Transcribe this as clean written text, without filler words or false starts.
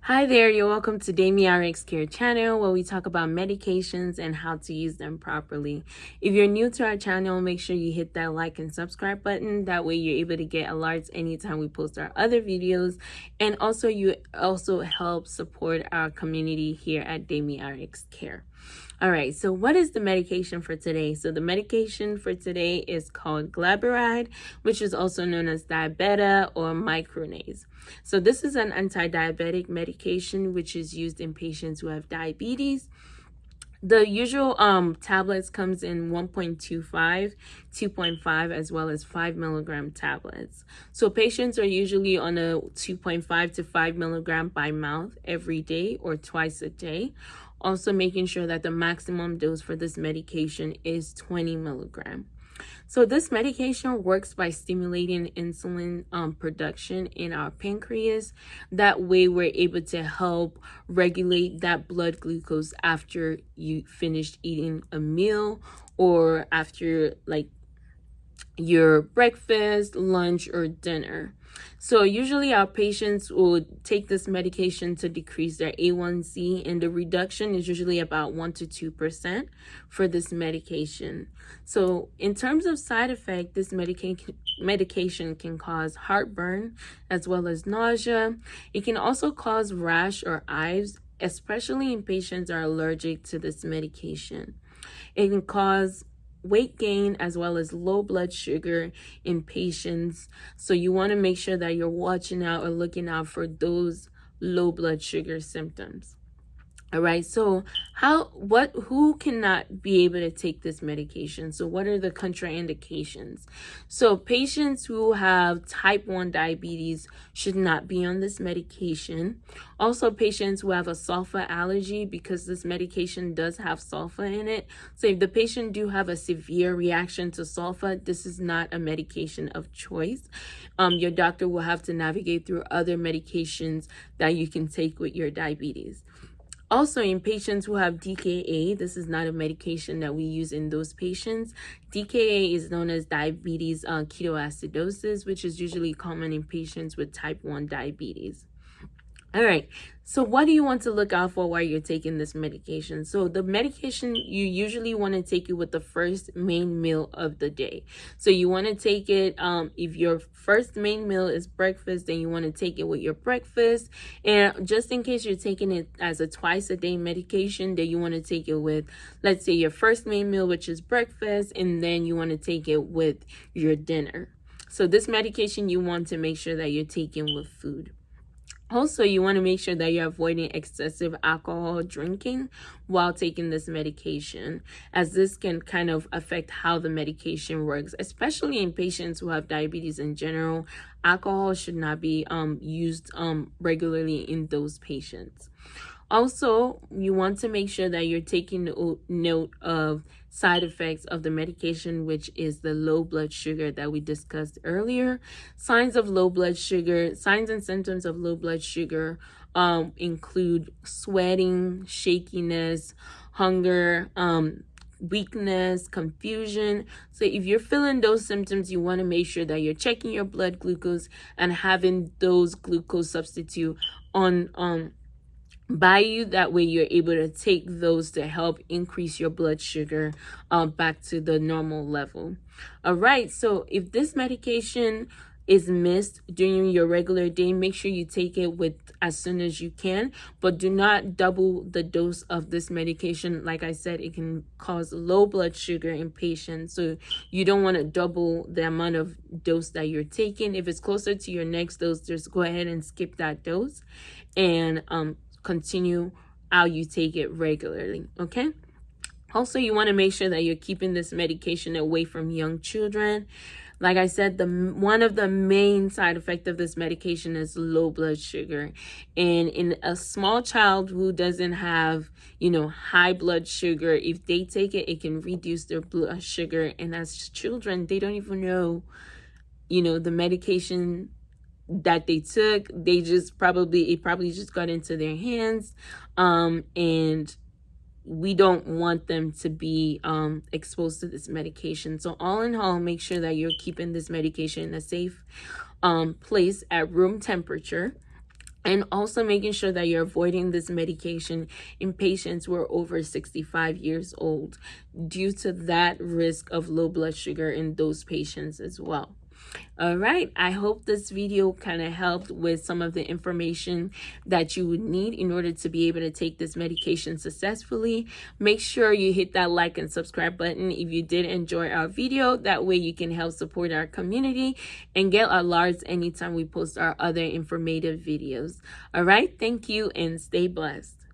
Hi there, you're welcome to RX Care channel where we talk about medications and how to use them properly. If you're new to our channel, make sure you hit that like and subscribe button. That way you're able to get alerts anytime we post our other videos. And also you also help support our community here at RX Care. All right, so what is the medication for today? So the medication for today is called Glyburide, which is also known as Diabeta or Micronase. So this is an anti-diabetic medication which is used in patients who have diabetes. The usual tablets comes in 1.25, 2.5, as well as 5 milligram tablets. So patients are usually on a 2.5 to 5 milligram by mouth every day or twice a day. Also making sure that the maximum dose for this medication is 20 milligram. So this medication works by stimulating insulin production in our pancreas. That way we're able to help regulate that blood glucose after you finished eating a meal or after like your breakfast, lunch, or dinner. So usually our patients will take this medication to decrease their A1C, and the reduction is usually about 1 to 2% for this medication. So in terms of side effect, this medication can cause heartburn as well as nausea. It can also cause rash or hives, especially in patients that are allergic to this medication. It can cause weight gain as well as low blood sugar in patients. So you want to make sure that you're watching out or looking out for those low blood sugar symptoms. All right, so who cannot be able to take this medication? So what are the contraindications? So patients who have type 1 diabetes should not be on this medication. Also patients who have a sulfur allergy, because this medication does have sulfur in it. So if the patient do have a severe reaction to sulfur, this is not a medication of choice. Your doctor will have to navigate through other medications that you can take with your diabetes. Also, in patients who have DKA, this is not a medication that we use in those patients. DKA is known as diabetes ketoacidosis, which is usually common in patients with type 1 diabetes. All right, so what do you want to look out for while you're taking this medication? So the medication, you usually want to take it with the first main meal of the day. So you want to take it, if your first main meal is breakfast, then you want to take it with your breakfast. And just in case you're taking it as a twice a day medication, then you want to take it with, let's say, your first main meal, which is breakfast, and then you want to take it with your dinner. So this medication, you want to make sure that you're taking with food. Also, you want to make sure that you're avoiding excessive alcohol drinking while taking this medication, as this can kind of affect how the medication works, especially in patients who have diabetes in general. Alcohol should not be used regularly in those patients. Also, you want to make sure that you're taking note of side effects of the medication, which is the low blood sugar that we discussed earlier. Signs and symptoms of low blood sugar include sweating, shakiness, hunger, weakness, confusion. So if you're feeling those symptoms, you want to make sure that you're checking your blood glucose and having those glucose substitute on by you. That way you're able to take those to help increase your blood sugar back to the normal level. All right, so if this medication is missed during your regular day, make sure you take it with as soon as you can, but do not double the dose of this medication. Like I said, it can cause low blood sugar in patients, so you don't want to double the amount of dose that you're taking. If it's closer to your next dose, just go ahead and skip that dose and continue how you take it regularly. Okay, also you want to make sure that you're keeping this medication away from young children. Like I said, one of the main side effects of this medication is low blood sugar, and in a small child who doesn't have high blood sugar, if they take it, it can reduce their blood sugar. And as children, they don't even know the medication that they took. It probably just got into their hands, and we don't want them to be exposed to this medication. So all in all, make sure that you're keeping this medication in a safe place at room temperature. and also making sure that you're avoiding this medication in patients who are over 65 years old, due to that risk of low blood sugar in those patients as well. All right, I hope this video kind of helped with some of the information that you would need in order to be able to take this medication successfully. Make sure you hit that like and subscribe button if you did enjoy our video. That way you can help support our community and get alerts anytime we post our other informative videos. All right, thank you and stay blessed.